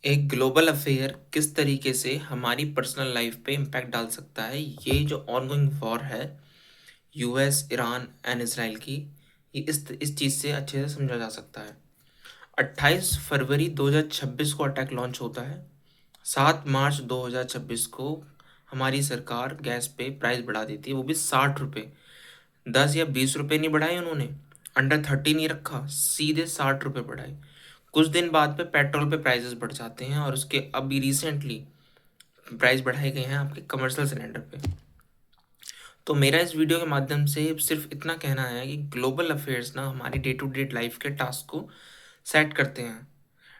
एक global affair किस तरीके से हमारी पर्सनल लाइफ पे इम्पैक्ट डाल सकता है, ये जो ऑनगोइंग वॉर है यूएस ईरान एंड इसराइल की, ये इस चीज़ से अच्छे से समझा जा सकता है। 28 फरवरी 2026 को अटैक लॉन्च होता है। 7 मार्च 2026 को हमारी सरकार गैस पे प्राइस बढ़ा देती है, वो भी 60 रुपये। 10 या 20 रुपये नहीं बढ़ाए उन्होंने, अंडर 30 नहीं रखा, सीधे 60 रुपये बढ़ाए। कुछ दिन बाद पे पेट्रोल पे प्राइसेस बढ़ जाते हैं और उसके अभी रिसेंटली प्राइस बढ़ाए गए हैं आपके कमर्शियल सिलेंडर पे। तो मेरा इस वीडियो के माध्यम से सिर्फ इतना कहना है कि ग्लोबल अफेयर्स ना हमारी डे टू डे लाइफ के टास्क को सेट करते हैं,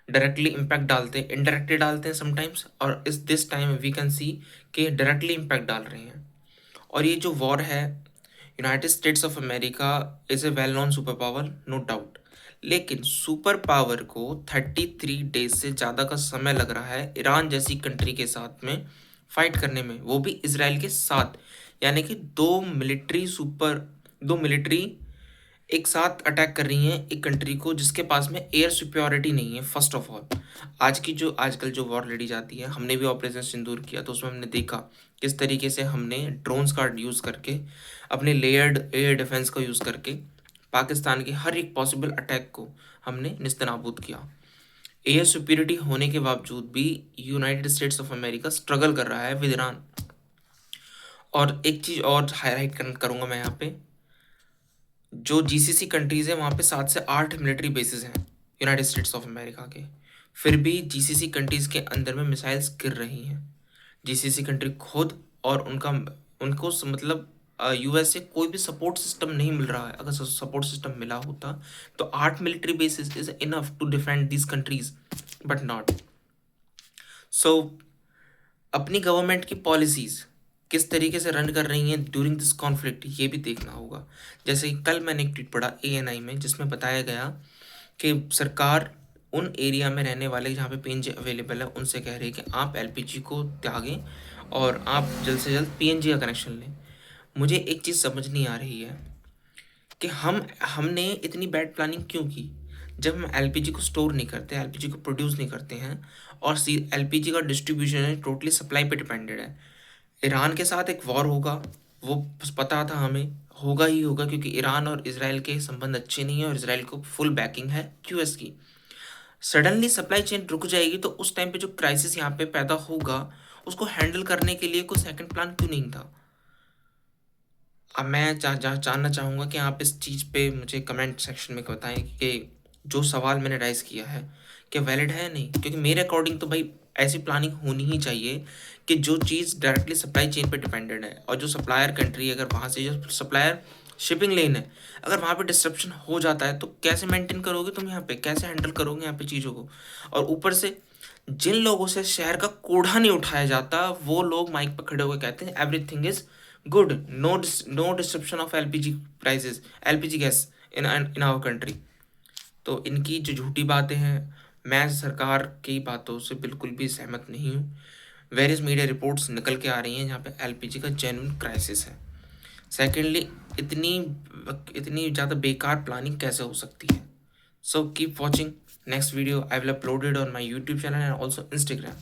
डायरेक्टली इम्पैक्ट डालते हैं, इनडायरेक्टली डालते हैं समटाइम्स, और इस this time we can see कि डायरेक्टली इम्पैक्ट डाल रहे हैं। और ये जो वॉर है, United States of America is a well known super power, no doubt, लेकिन सुपर पावर को 33 डेज से ज़्यादा का समय लग रहा है ईरान जैसी कंट्री के साथ में फाइट करने में, वो भी इसराइल के साथ। यानी कि दो मिलिट्री एक साथ अटैक कर रही हैं एक कंट्री को जिसके पास में एयर सिक्योरिटी नहीं है। फर्स्ट ऑफ ऑल, आजकल जो वॉर लड़ी जाती है, हमने भी ऑपरेशन सिंदूर किया तो उसमें हमने देखा किस तरीके से हमने ड्रोन्स का यूज़ करके, अपने लेयर्ड एयर डिफेंस का यूज़ करके पाकिस्तान के हर एक पॉसिबल अटैक को हमने निस्तनाबूद किया। एयर सुपीरियरिटी होने के बावजूद भी United States of America struggle कर रहा है विद ईरान। और एक चीज़ और हाईलाइट करूँगा मैं यहाँ पे, जो जीसीसी कंट्रीज़ है वहाँ पे 7 से 8 मिलिट्री बेसिस हैं यूनाइटेड स्टेट्स ऑफ अमेरिका के, फिर भी जीसीसी कंट्रीज़ के अंदर में मिसाइल्स गिर रही हैं। जीसीसी कंट्री खुद और मतलब यूएस से कोई भी सपोर्ट सिस्टम नहीं मिल रहा है। अगर सपोर्ट सिस्टम मिला होता तो 8 military bases is enough to defend these countries, but not so. अपनी गवर्नमेंट की पॉलिसीज़ किस तरीके से रन कर रही हैं ड्यूरिंग दिस कॉन्फ्लिक्ट, ये भी देखना होगा। जैसे कि कल मैंने एक ट्वीट पढ़ा एएनआई में, जिसमें बताया गया कि सरकार उन एरिया में रहने वाले जहाँ पे पीएनजी अवेलेबल है उनसे कह रही है कि आप एलपीजी को त्यागें और आप जल्द से जल्द पीएनजी का कनेक्शन लें। मुझे एक चीज़ समझ नहीं आ रही है कि हमने इतनी बैड प्लानिंग क्यों की। जब हम एलपीजी को स्टोर नहीं करते, एलपीजी को प्रोड्यूस नहीं करते हैं, और एलपीजी का डिस्ट्रीब्यूशन है टोटली सप्लाई पे डिपेंडेड है। ईरान के साथ एक वॉर होगा, वो पता था हमें, होगा ही होगा, क्योंकि ईरान और इसराइल के संबंध अच्छे नहीं है और इसराइल को फुल बैकिंग है यूएस की। सडनली सप्लाई चेन रुक जाएगी तो उस टाइम पे जो क्राइसिस यहाँ पे पैदा होगा उसको हैंडल करने के लिए कोई सेकंड प्लान क्यों नहीं था। अब मैं जानना चाहूँगा कि आप इस चीज़ पे मुझे कमेंट सेक्शन में बताएं कि जो सवाल मैंने राइज़ किया है क्या वैलिड है या नहीं। क्योंकि मेरे अकॉर्डिंग तो भाई ऐसी प्लानिंग होनी ही चाहिए कि जो चीज़ डायरेक्टली सप्लाई चेन पे डिपेंडेड है, और जो सप्लायर कंट्री, अगर वहाँ से जो सप्लायर शिपिंग लेन है, अगर वहाँ पे डिस्ट्रप्शन हो जाता है तो कैसे मेंटेन करोगे तुम, यहाँ पे कैसे हैंडल करोगे यहाँ पे चीज़ों को। और ऊपर से जिन लोगों से शहर का कूड़ा नहीं उठाया जाता वो लोग माइक पर खड़े होकर कहते हैं everything is good, no disruption of LPG prices, LPG gas in our country. तो इनकी जो झूठी बातें हैं, मैं सरकार की बातों से बिल्कुल भी सहमत नहीं हूँ। वेरियस मीडिया रिपोर्ट्स निकल के आ रही हैं जहाँ पे एलपीजी का जेन्युइन क्राइसिस है। सेकेंडली, इतनी इतनी ज़्यादा बेकार प्लानिंग कैसे हो सकती है। So keep watching next video, I will uploaded on my YouTube channel and also Instagram.